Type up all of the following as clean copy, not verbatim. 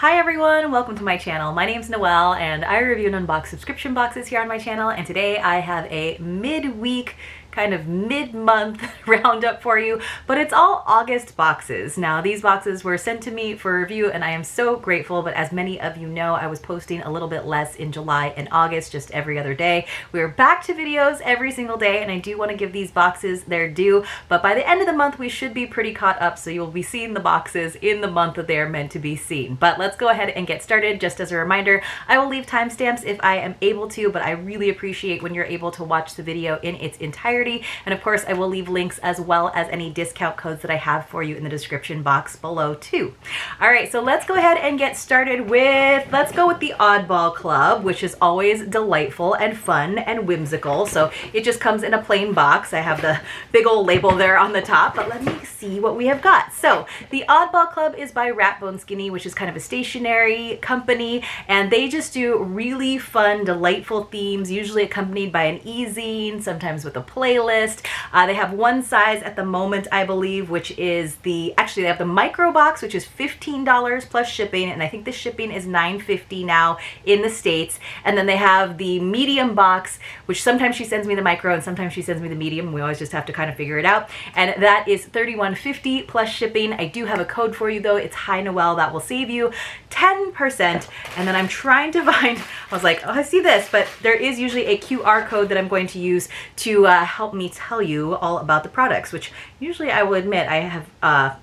Hi everyone, welcome to my channel. My name's Noelle and I review and unbox subscription boxes here on my channel, and today I have a midweek kind of mid-month roundup for you, but it's all August boxes. Now these boxes were sent to me for review and I am so grateful, but as many of you know, I was posting a little bit less in July and August, just every other day. We're back to videos every single day and I do want to give these boxes their due, but by the end of the month we should be pretty caught up, so you'll be seeing the boxes in the month that they are meant to be seen. But let's go ahead and get started. Just as a reminder, I will leave timestamps if I am able to, but I really appreciate when you're able to watch the video in its entirety. And of course, I will leave links as well as any discount codes that I have for you in the description box below too. All right, so let's go ahead and get started with, let's go with the Oddball Club, which is always delightful and fun and whimsical. So it just comes in a plain box. I have the big old label there on the top, but let me see what we have got. So the Oddball Club is by Ratbone Skinny, which is kind of a stationery company, and they just do really fun, delightful themes, usually accompanied by an e-zine, sometimes with a playlist. They have one size at the moment, I believe, which is actually they have the micro box, which is $15 plus shipping, and I think the shipping is $9.50 now in the States. And then they have the medium box, which sometimes she sends me the micro and sometimes she sends me the medium. We always just have to kind of figure it out. And that is $31.50 plus shipping. I do have a code for you though. It's Hi Noel. That will save you 10%. And then I'm trying to find, I was like, oh, I see this, but there is usually a QR code that I'm going to use to help me tell you all about the products, which usually I will admit I have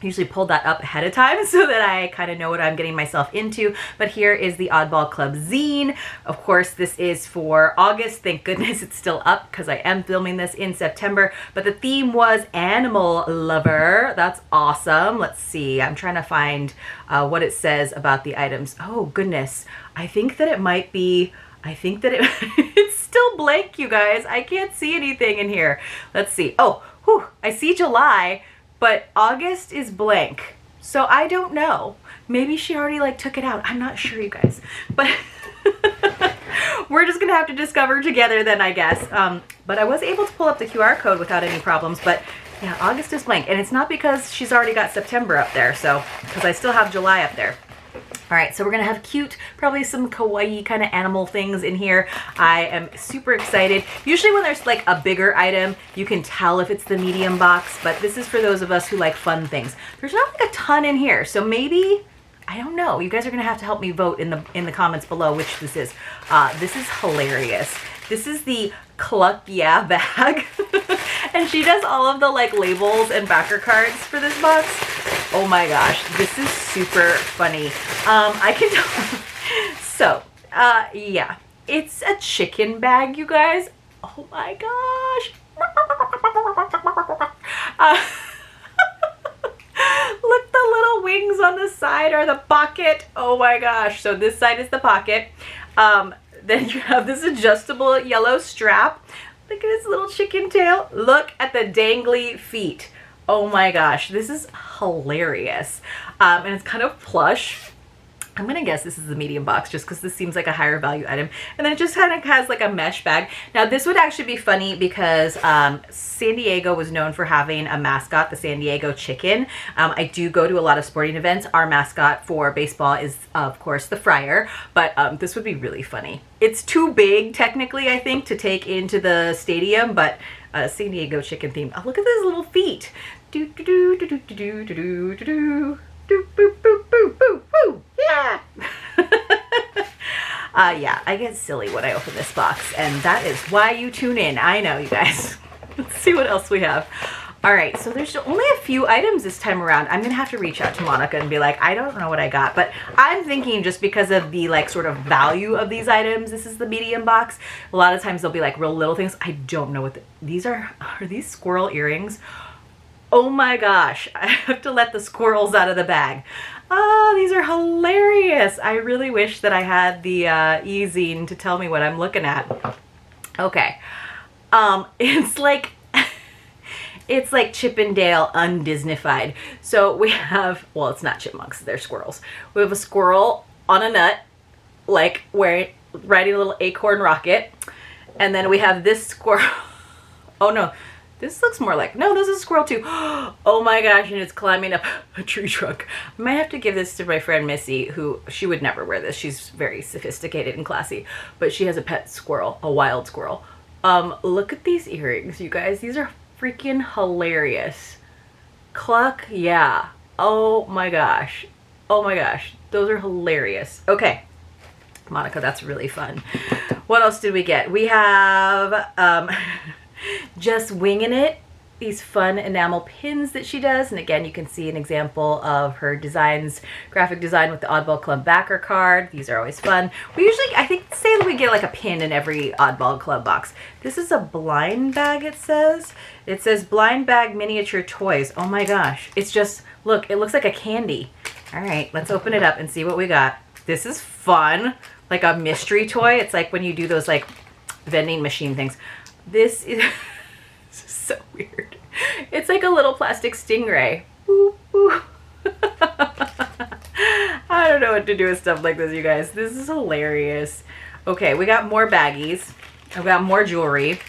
usually pulled that up ahead of time so that I kind of know what I'm getting myself into. But here is the Oddball Club zine. Of course, this is for August. Thank goodness it's still up because I am filming this in September. But the theme was Animal Lover. That's awesome. Let's see. I'm trying to find what it says about the items. Oh, goodness. I think that it might be... it's still blank, you guys. I can't see anything in here. Let's see. Oh, whew, I see July, but August is blank. So I don't know. Maybe she already took it out. I'm not sure, you guys. But we're just gonna have to discover together then, I guess. But I was able to pull up the QR code without any problems. But yeah, August is blank. And it's not because she's already got September up there. So, because I still have July up there. All right, so we're gonna have cute, probably some kawaii kind of animal things in here. I am super excited. Usually when there's like a bigger item, you can tell if it's the medium box, but this is for those of us who like fun things. There's not like a ton in here, so maybe, I don't know. You guys are gonna have to help me vote in the comments below which this is. This is hilarious. This is the Cluck Yeah bag. And she does all of the labels and backer cards for this box. Oh my gosh, this is super funny. I can tell. So, yeah, it's a chicken bag, you guys. Oh my gosh. Look, the little wings on the side are the pocket. Oh my gosh. So this side is the pocket. Then you have this adjustable yellow strap. Look at his little chicken tail. Look at the dangly feet. Oh my gosh, this is hilarious. And it's kind of plush. I'm gonna guess this is the medium box just because this seems like a higher value item. And then it just kind of has like a mesh bag. Now this would actually be funny because San Diego was known for having a mascot, the San Diego Chicken. I do go to a lot of sporting events. Our mascot for baseball is of course the Friar, but this would be really funny. It's too big technically, I think, to take into the stadium, but San Diego Chicken theme. Oh, look at those little feet. Do do do do do do do do do do. Boop, boop, boop, boop, boop, boop. Yeah. Yeah, I get silly when I open this box, and that is why you tune in. I know, you guys. Let's see what else we have. All right, so there's only a few items this time around. I'm gonna have to reach out to Monica and be like, I don't know what I got, but I'm thinking just because of the sort of value of these items, this is the medium box. A lot of times they'll be real little things. I don't know what these are. Are these squirrel earrings? Oh my gosh, I have to let the squirrels out of the bag. Oh, these are hilarious. I really wish that I had the e-zine to tell me what I'm looking at. Okay, it's like, it's like Chip and Dale undisneyfied. So we have, well, it's not chipmunks, they're squirrels. We have a squirrel on a nut, riding a little acorn rocket. And then we have this squirrel. Oh no, This looks more like, no, this is a squirrel too. Oh my gosh, and it's climbing up a tree trunk. I might have to give this to my friend Missy, who, she would never wear this. She's very sophisticated and classy, but she has a pet squirrel, a wild squirrel. Look at these earrings, you guys. These are freaking hilarious. Cluck, yeah. Oh my gosh. Oh my gosh. Those are hilarious. Okay. Monica, that's really fun. What else did we get? We have Just Winging It, these fun enamel pins that she does. And again, you can see an example of her designs, graphic design with the Oddball Club backer card. These are always fun. We usually, I think, say that we get like a pin in every Oddball Club box. This is a blind bag, it says. It says blind bag miniature toys. Oh my gosh. It's just, look, it looks like a candy. All right, let's open it up and see what we got. This is fun. Like a mystery toy. It's like when you do those like vending machine things. This is so weird. It's like a little plastic stingray. Ooh, ooh. I don't know what to do with stuff like this, you guys. This is hilarious. Okay, we got more baggies. I've got more jewelry.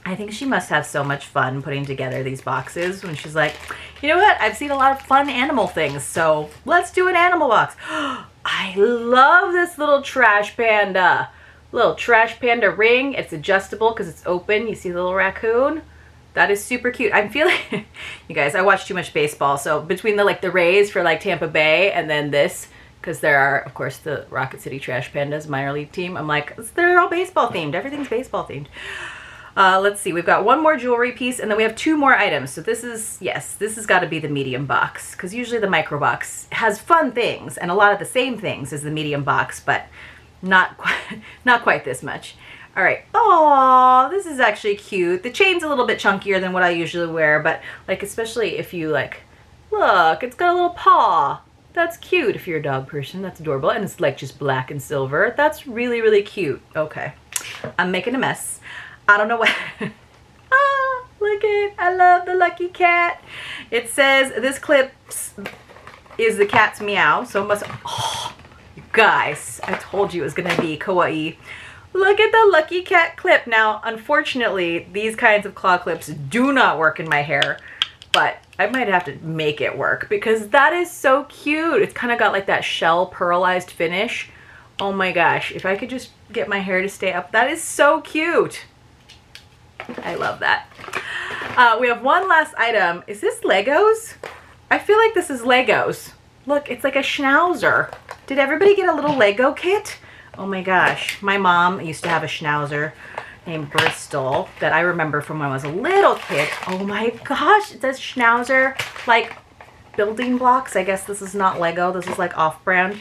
I think she must have so much fun putting together these boxes when she's like, you know what? I've seen a lot of fun animal things, so let's do an animal box. I love this little trash panda. Little trash panda ring. It's adjustable because it's open. You see the little raccoon? That is super cute. I'm feeling, you guys, I watch too much baseball. So between the Rays for like Tampa Bay and then this, because there are, of course, the Rocket City Trash Pandas minor league team. I'm like, they're all baseball themed. Everything's baseball themed. Let's see. We've got one more jewelry piece and then we have two more items. So this is, yes, this has got to be the medium box because usually the micro box has fun things and a lot of the same things as the medium box, but not quite this much. All right. Oh, this is actually cute. The chain's a little bit chunkier than what I usually wear, but like, especially if you like, look, it's got a little paw. That's cute. If you're a dog person, that's adorable. And it's like just black and silver. That's really, really cute. Okay. I'm making a mess. I don't know what. Ah, look it. I love the lucky cat. It says this clip is the cat's meow. So it must, oh, you guys, I told you it was going to be kawaii. Look at the lucky cat clip. Now, unfortunately, these kinds of claw clips do not work in my hair, but I might have to make it work because that is so cute. It's kind of got like that shell pearlized finish. Oh my gosh, if I could just get my hair to stay up, that is so cute. I love that. We have one last item. Is this Legos? I feel like this is Legos. Look, it's like a schnauzer. Did everybody get a little Lego kit? Oh my gosh, my mom used to have a schnauzer named Bristol that I remember from when I was a little kid. Oh my gosh, it says schnauzer, like building blocks. I guess this is not Lego, this is like off-brand.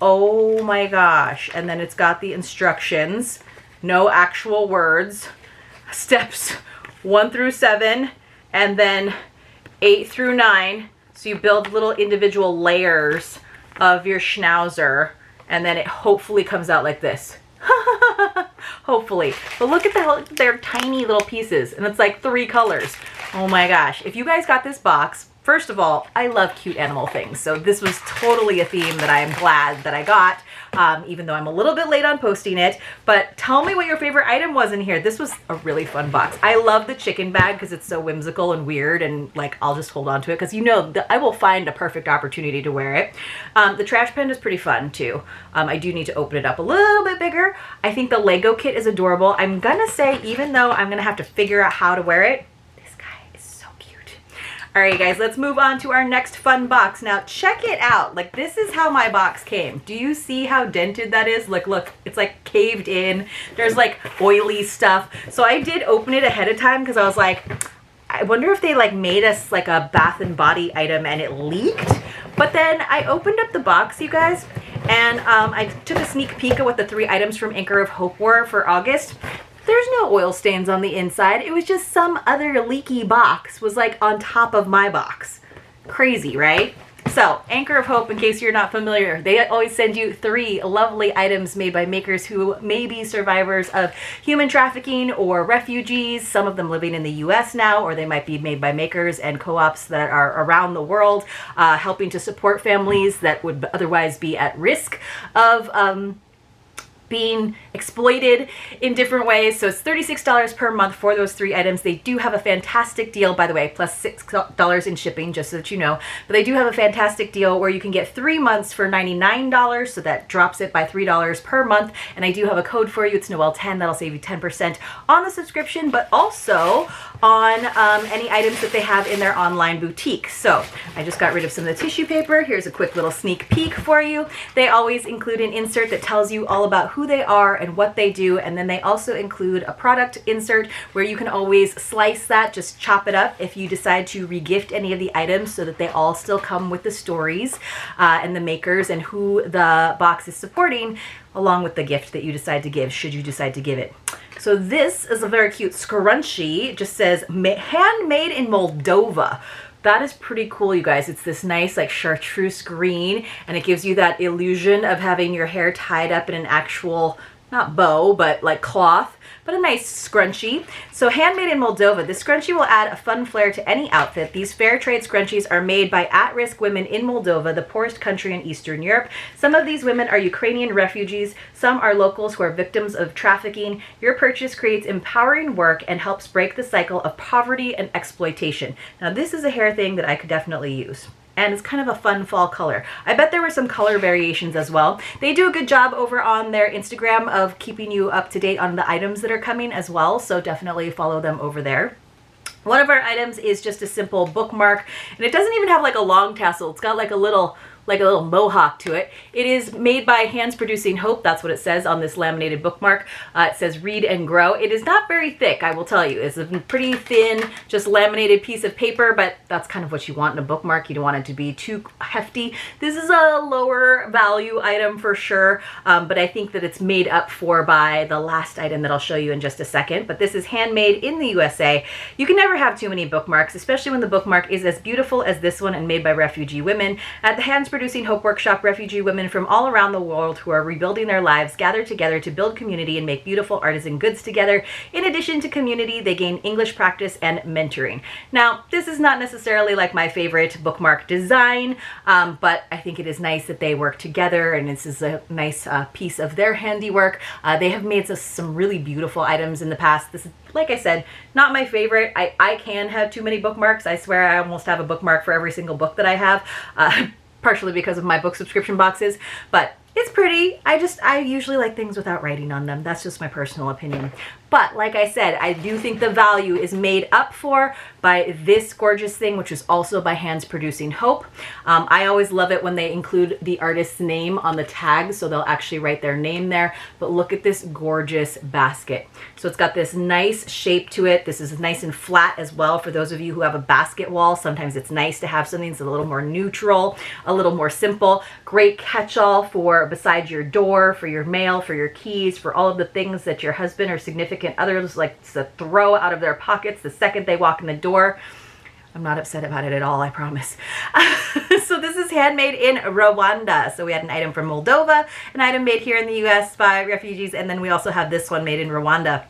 Oh my gosh, and then it's got the instructions, no actual words, steps 1 through 7, and then 8 through 9. So you build little individual layers of your schnauzer. And then it hopefully comes out like this. Hopefully. But look at they're tiny little pieces. And it's like 3 colors. Oh my gosh. If you guys got this box, first of all, I love cute animal things. So this was totally a theme that I am glad that I got. Even though I'm a little bit late on posting it. But tell me what your favorite item was in here. This was a really fun box. I love the chicken bag because it's so whimsical and weird, and like I'll just hold on to it because you know I will find a perfect opportunity to wear it. The trash pen is pretty fun too. I do need to open it up a little bit bigger. I think the Lego kit is adorable. I'm gonna say, even though I'm gonna have to figure out how to wear it, all right, guys, let's move on to our next fun box. Now, check it out. Like, this is how my box came. Do you see how dented that is? Look, it's like caved in. There's like oily stuff. So I did open it ahead of time because I was like, I wonder if they like made us like a Bath and Body item and it leaked. But then I opened up the box, you guys, and I took a sneak peek at what the 3 items from Anchor of Hope were for August. There's no oil stains on the inside. It was just some other leaky box was like on top of my box. Crazy, right? So, Anchor of Hope, in case you're not familiar, they always send you 3 lovely items made by makers who may be survivors of human trafficking or refugees, some of them living in the US now, or they might be made by makers and co-ops that are around the world, helping to support families that would otherwise be at risk of being exploited in different ways. So it's $36 per month for those 3 items. They do have a fantastic deal, by the way, plus $6 in shipping, just so that you know. But they do have a fantastic deal where you can get 3 months for $99, so that drops it by $3 per month. And I do have a code for you. It's Noel10. That'll save you 10% on the subscription, but also on any items that they have in their online boutique. So I just got rid of some of the tissue paper. Here's a quick little sneak peek for you. They always include an insert that tells you all about who they are and what they do, and then they also include a product insert where you can always slice that, just chop it up if you decide to regift any of the items, so that they all still come with the stories and the makers and who the box is supporting, along with the gift that you decide to give, should you decide to give it. So this is a very cute scrunchie. It just says handmade in Moldova. That is pretty cool, you guys. It's this nice like chartreuse green, and it gives you that illusion of having your hair tied up in an actual, not bow, but like cloth, but a nice scrunchie. So handmade in Moldova, this scrunchie will add a fun flair to any outfit. These fair trade scrunchies are made by at-risk women in Moldova, the poorest country in Eastern Europe. Some of these women are Ukrainian refugees. Some are locals who are victims of trafficking. Your purchase creates empowering work and helps break the cycle of poverty and exploitation. Now this is a hair thing that I could definitely use. And it's kind of a fun fall color. I bet there were some color variations as well. They do a good job over on their Instagram of keeping you up to date on the items that are coming as well, so definitely follow them over there. One of our items is just a simple bookmark, and it doesn't even have like a long tassel. It's got like a little mohawk to it. It is made by Hands Producing Hope. That's what it says on this laminated bookmark. It says read and grow. It is not very thick, I will tell you. It's a pretty thin, just laminated piece of paper, but that's kind of what you want in a bookmark. You don't want it to be too hefty. This is a lower value item for sure, but I think that it's made up for by the last item that I'll show you in just a second. But this is handmade in the USA. You can never have too many bookmarks, especially when the bookmark is as beautiful as this one and made by refugee women. At the Hands Producing Hope Workshop, refugee women from all around the world who are rebuilding their lives gather together to build community and make beautiful artisan goods together. In addition to community, they gain English practice and mentoring. Now, this is not necessarily like my favorite bookmark design, but I think it is nice that they work together, and this is a nice piece of their handiwork. They have made some really beautiful items in the past. This is, like I said, not my favorite. I can have too many bookmarks. I swear I almost have a bookmark for every single book that I have. Partially because of my book subscription boxes, but it's pretty. I usually like things without writing on them. That's just my personal opinion. But like I said, I do think the value is made up for by this gorgeous thing, which is also by Hands Producing Hope. I always love it when they include the artist's name on the tag, so they'll actually write their name there. But look at this gorgeous basket. So it's got this nice shape to it. This is nice and flat as well. For those of you who have a basket wall, sometimes it's nice to have something that's a little more neutral, a little more simple. Great catch-all for beside your door, for your mail, for your keys, for all of the things that your husband or significant others like to throw out of their pockets the second they walk in the door. I'm not upset about it at all, I promise. So this is handmade in Rwanda. So we had an item from Moldova, an item made here in the US by refugees, and then we also have this one made in Rwanda.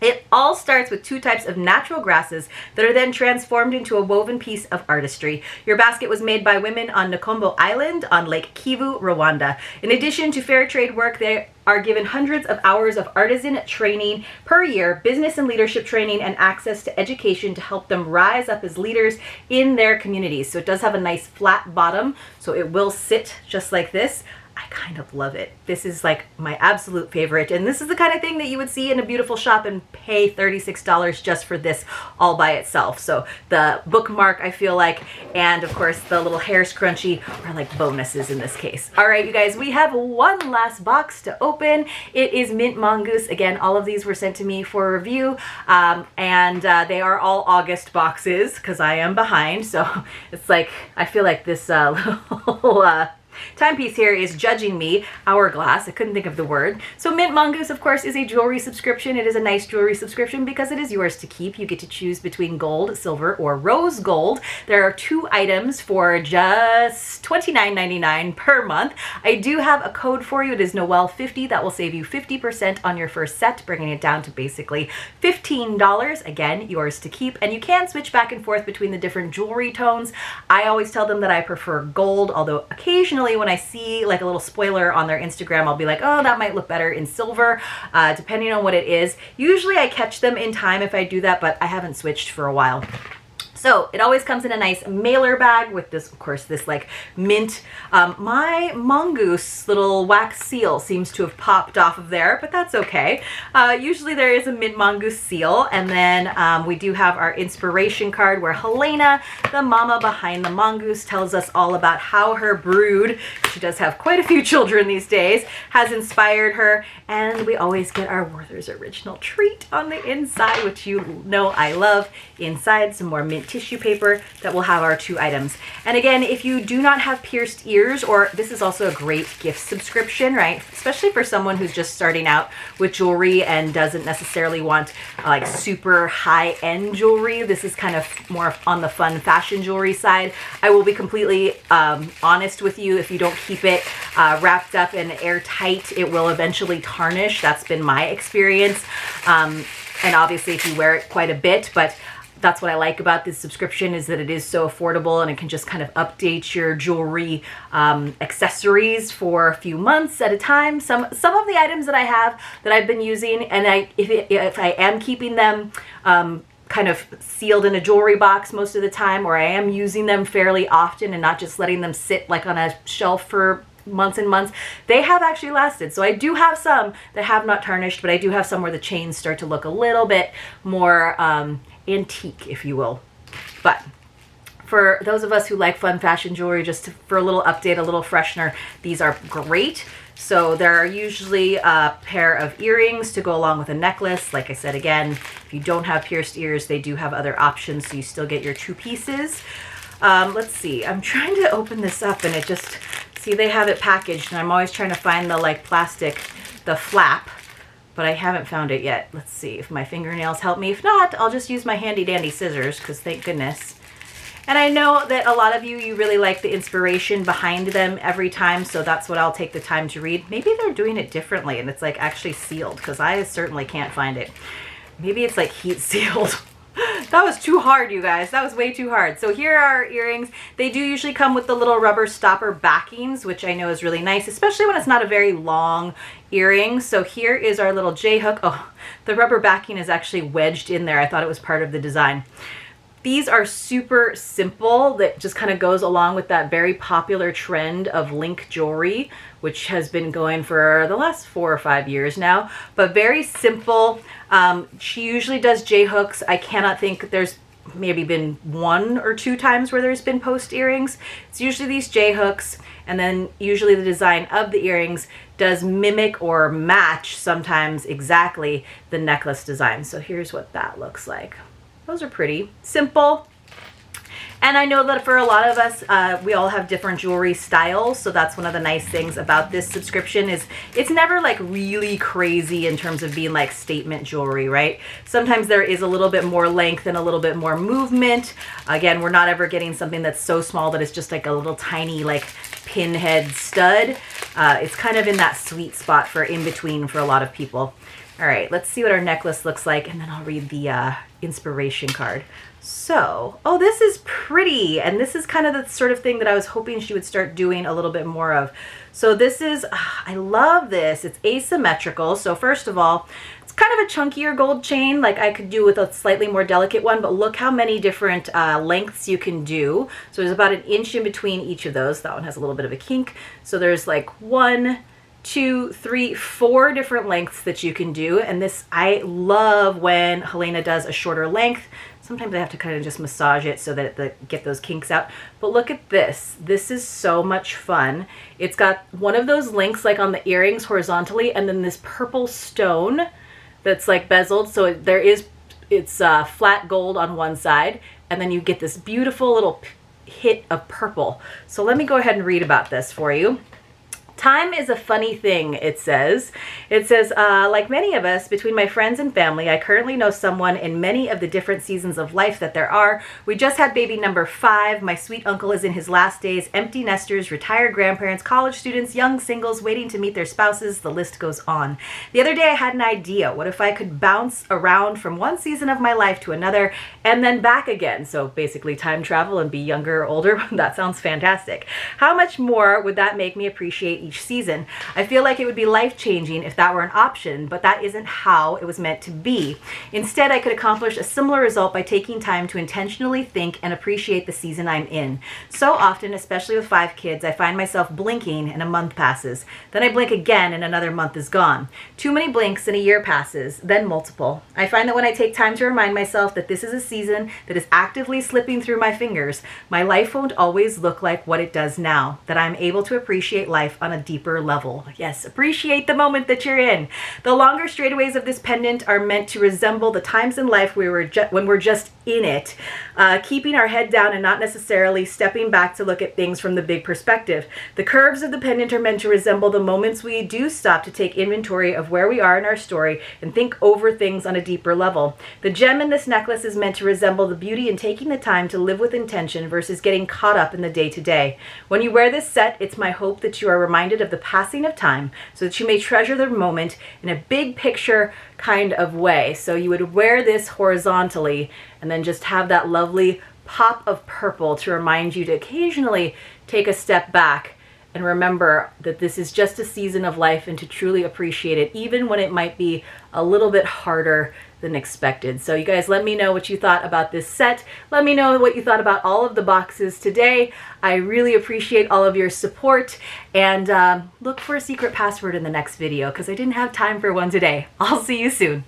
It all starts with 2 types of natural grasses that are then transformed into a woven piece of artistry. Your basket was made by women on Nakombo Island on Lake Kivu, Rwanda. In addition to fair trade work, they are given hundreds of hours of artisan training per year, business and leadership training, and access to education to help them rise up as leaders in their communities. So it does have a nice flat bottom, so it will sit just like this. I kind of love it. This is like my absolute favorite, and this is the kind of thing that you would see in a beautiful shop and pay $36 just for this all by itself. So the bookmark, I feel like, and of course the little hair scrunchie are like bonuses in this case. All right, you guys, we have one last box to open. It is Mint Mongoose. Again, all of these were sent to me for review, and they are all August boxes because I am behind. So it's like, I feel like this little timepiece here is judging me. Hourglass, I couldn't think of the word. So Mint Mongoose, of course, is a jewelry subscription. It is a nice jewelry subscription because it is yours to keep. You get to choose between gold, silver, or rose gold. There are 2 items for just $29.99 per month. I do have a code for you. It is Noel50. That will save you 50% on your first set, bringing it down to basically $15. Again, yours to keep. And you can switch back and forth between the different jewelry tones. I always tell them that I prefer gold, although occasionally occasionally when I see like a little spoiler on their Instagram, I'll be like, oh, that might look better in silver, depending on what it is. Usually I catch them in time if I do that, but I haven't switched for a while. So it always comes in a nice mailer bag with this, of course, this like mint. My Mongoose little wax seal seems to have popped off of there, but that's okay. Usually there is a mint Mongoose seal. And then we do have our inspiration card where Helena, the mama behind the Mongoose, tells us all about how her brood, she does have quite a few children these days, has inspired her. And we always get our Werther's Original treat on the inside, which you know I love. Inside, some more mint tissue paper that will have our 2 items. And again, if you do not have pierced ears, or this is also a great gift subscription, right? Especially for someone who's just starting out with jewelry and doesn't necessarily want like super high-end jewelry. This is kind of more on the fun fashion jewelry side. I will be completely honest with you. If you don't keep it wrapped up and airtight, it will eventually tarnish. That's been my experience. And obviously if you wear it quite a bit, but that's what I like about this subscription, is that it is so affordable and it can just kind of update your jewelry accessories for a few months at a time. Some of the items that I have that I've been using, and if I am keeping them kind of sealed in a jewelry box most of the time, or I am using them fairly often and not just letting them sit like on a shelf for months and months, they have actually lasted. So I do have some that have not tarnished, but I do have some where the chains start to look a little bit more antique, if you will. But for those of us who like fun fashion jewelry, just for a little update, a little freshener, these are great. So there are usually a pair of earrings to go along with a necklace. Like I said, again, if you don't have pierced ears, they do have other options, so you still get your 2 pieces. Let's see, I'm trying to open this up and it just, see, they have it packaged and I'm always trying to find the like plastic, the flap, but I haven't found it yet. Let's see if my fingernails help me. If not, I'll just use my handy dandy scissors, because thank goodness. And I know that a lot of you really like the inspiration behind them every time, so that's what I'll take the time to read. Maybe they're doing it differently and it's like actually sealed, because I certainly can't find it. Maybe it's like heat sealed. That was too hard, you guys. That was way too hard. So here are our earrings. They do usually come with the little rubber stopper backings, which I know is really nice, especially when it's not a very long earring. So here is our little J-hook. Oh, the rubber backing is actually wedged in there. I thought it was part of the design. These are super simple. That just kind of goes along with that very popular trend of link jewelry, which has been going for the last 4 or 5 years now, but very simple. She usually does J-hooks. I cannot think there's maybe been 1 or 2 times where there's been post earrings. It's usually these J-hooks, and then usually the design of the earrings does mimic or match sometimes exactly the necklace design. So here's what that looks like. Those are pretty simple. And I know that for a lot of us, we all have different jewelry styles. So that's one of the nice things about this subscription, is it's never like really crazy in terms of being like statement jewelry, right? Sometimes there is a little bit more length and a little bit more movement. Again, we're not ever getting something that's so small that it's just like a little tiny like pinhead stud. It's kind of in that sweet spot for in between for a lot of people. All right, let's see what our necklace looks like, and then I'll read the inspiration card. So, oh, this is pretty, and this is kind of the sort of thing that I was hoping she would start doing a little bit more of. So this is, I love this. It's asymmetrical. So first of all, it's kind of a chunkier gold chain, like I could do with a slightly more delicate one, but look how many different lengths you can do. So there's about 1 inch in between each of those. That one has a little bit of a kink. So there's like 1, 2, 3, 4 different lengths that you can do. And this, I love when Helena does a shorter length. Sometimes I have to kind of just massage it so that get those kinks out. But look at this. This is so much fun. It's got one of those links like on the earrings horizontally, and then this purple stone that's like bezeled. So it's flat gold on one side, and then you get this beautiful little hit of purple. So let me go ahead and read about this for you. Time is a funny thing, it says. It says, like many of us, between my friends and family, I currently know someone in many of the different seasons of life that there are. We just had baby number 5. My sweet uncle is in his last days. Empty nesters, retired grandparents, college students, young singles waiting to meet their spouses. The list goes on. The other day I had an idea. What if I could bounce around from one season of my life to another and then back again? So basically time travel and be younger or older. That sounds fantastic. How much more would that make me appreciate each season? I feel like it would be life-changing if that were an option, but that isn't how it was meant to be. Instead, I could accomplish a similar result by taking time to intentionally think and appreciate the season I'm in. So often, especially with 5 kids, I find myself blinking and a month passes. Then I blink again and another month is gone. Too many blinks and a year passes, then multiple. I find that when I take time to remind myself that this is a season that is actively slipping through my fingers, my life won't always look like what it does now, that I'm able to appreciate life on a deeper level. Yes, appreciate the moment that you're in. The longer straightaways of this pendant are meant to resemble the times in life when we're just in it, keeping our head down and not necessarily stepping back to look at things from the big perspective. The curves of the pendant are meant to resemble the moments we do stop to take inventory of where we are in our story and think over things on a deeper level. The gem in this necklace is meant to resemble the beauty in taking the time to live with intention versus getting caught up in the day-to-day. When you wear this set, it's my hope that you are reminded of the passing of time so that you may treasure the moment in a big picture kind of way. So you would wear this horizontally and then just have that lovely pop of purple to remind you to occasionally take a step back and remember that this is just a season of life and to truly appreciate it, even when it might be a little bit harder than expected. So you guys, let me know what you thought about this set. Let me know what you thought about all of the boxes today. I really appreciate all of your support, and look for a secret password in the next video because I didn't have time for one today. I'll see you soon.